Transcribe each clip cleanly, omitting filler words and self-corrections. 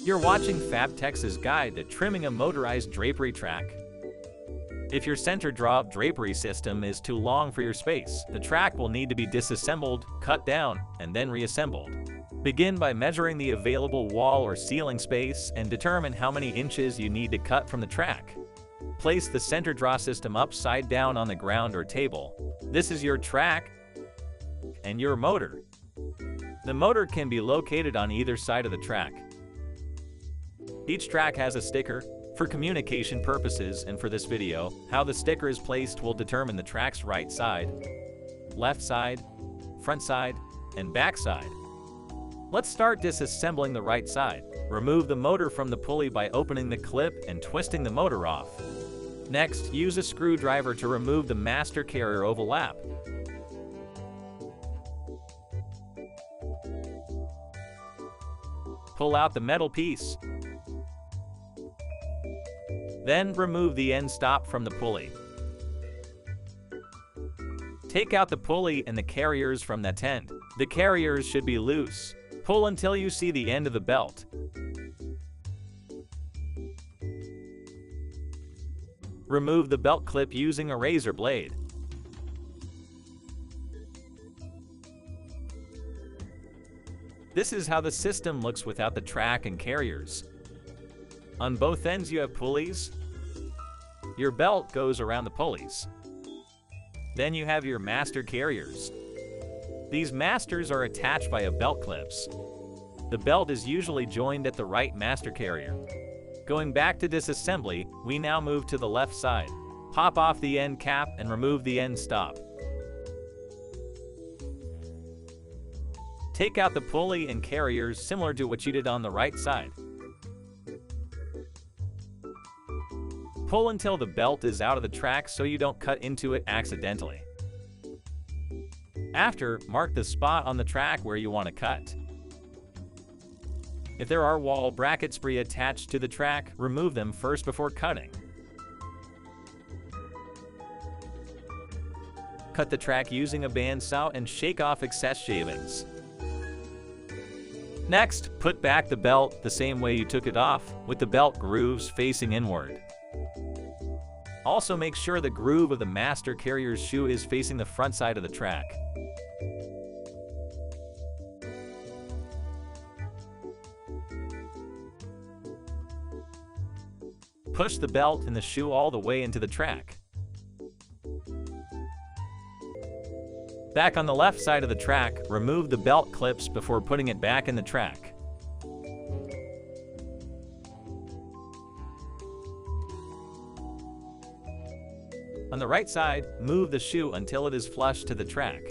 You're watching Fabtex's guide to trimming a motorized drapery track. If your center drop drapery system is too long for your space, the track will need to be disassembled, cut down, and then reassembled. Begin by measuring the available wall or ceiling space and determine how many inches you need to cut from the track. Place the center draw system upside down on the ground or table. This is your track and your motor. The motor can be located on either side of the track. Each track has a sticker. For communication purposes and for this video, how the sticker is placed will determine the track's right side, left side, front side, and back side. Let's start disassembling the right side. Remove the motor from the pulley by opening the clip and twisting the motor off. Next, use a screwdriver to remove the master carrier overlap. Pull out the metal piece. Then remove the end stop from the pulley. Take out the pulley and the carriers from that end. The carriers should be loose. Pull until you see the end of the belt. Remove the belt clip using a razor blade. This is how the system looks without the track and carriers. On both ends you have pulleys. Your belt goes around the pulleys. Then you have your master carriers. These masters are attached by belt clips. The belt is usually joined at the right master carrier. Going back to disassembly, we now move to the left side. Pop off the end cap and remove the end stop. Take out the pulley and carriers similar to what you did on the right side. Pull until the belt is out of the track so you don't cut into it accidentally. After, mark the spot on the track where you want to cut. If there are wall brackets pre-attached to the track, remove them first before cutting. Cut the track using a bandsaw and shake off excess shavings. Next, put back the belt the same way you took it off, with the belt grooves facing inward. Also make sure the groove of the master carrier's shoe is facing the front side of the track. Push the belt and the shoe all the way into the track. Back on the left side of the track, remove the belt clips before putting it back in the track. On the right side, move the shoe until it is flush to the track.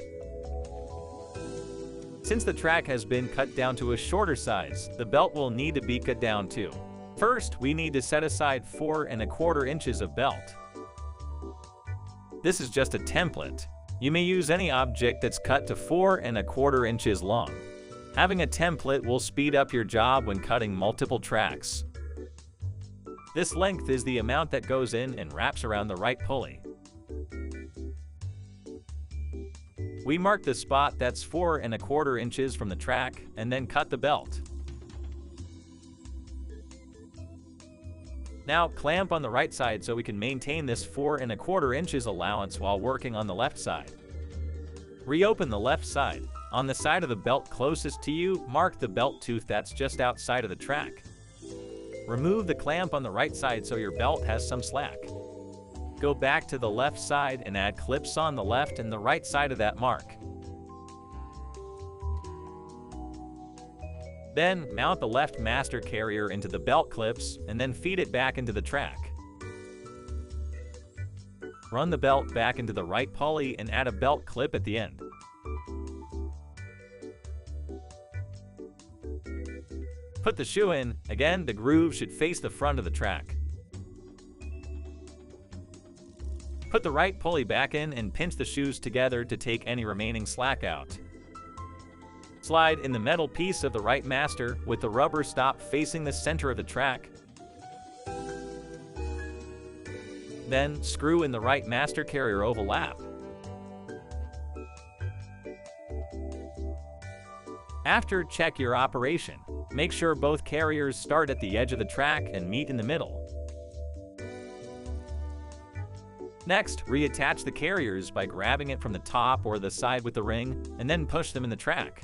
Since the track has been cut down to a shorter size, the belt will need to be cut down too. First, we need to set aside 4 1/4 inches of belt. This is just a template. You may use any object that's cut to 4 1/4 inches long. Having a template will speed up your job when cutting multiple tracks. This length is the amount that goes in and wraps around the right pulley. We mark the spot that's 4 1/4 inches from the track and then cut the belt. Now clamp on the right side so we can maintain this 4 1/4 inches allowance while working on the left side. Reopen the left side. On the side of the belt closest to you, mark the belt tooth that's just outside of the track. Remove the clamp on the right side so your belt has some slack. Go back to the left side and add clips on the left and the right side of that mark. Then, mount the left master carrier into the belt clips and then feed it back into the track. Run the belt back into the right pulley and add a belt clip at the end. Put the shoe in. Again, the groove should face the front of the track. Put the right pulley back in and pinch the shoes together to take any remaining slack out. Slide in the metal piece of the right master with the rubber stop facing the center of the track. Then screw in the right master carrier overlap. After, check your operation. Make sure both carriers start at the edge of the track and meet in the middle. Next, reattach the carriers by grabbing it from the top or the side with the ring, and then push them in the track.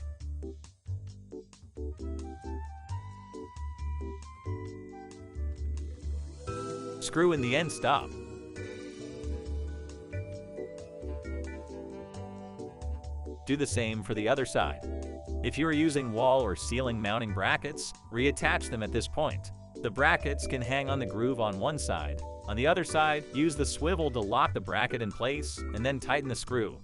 Screw in the end stop. Do the same for the other side. If you are using wall or ceiling mounting brackets, reattach them at this point. The brackets can hang on the groove on one side. On the other side, use the swivel to lock the bracket in place and then tighten the screw.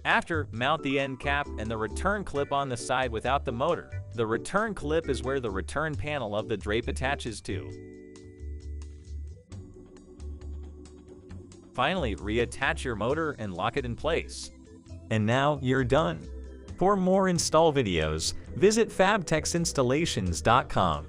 After, mount the end cap and the return clip on the side without the motor. The return clip is where the return panel of the drape attaches to. Finally, reattach your motor and lock it in place. And now you're done. For more install videos, visit fabtexinstallations.com.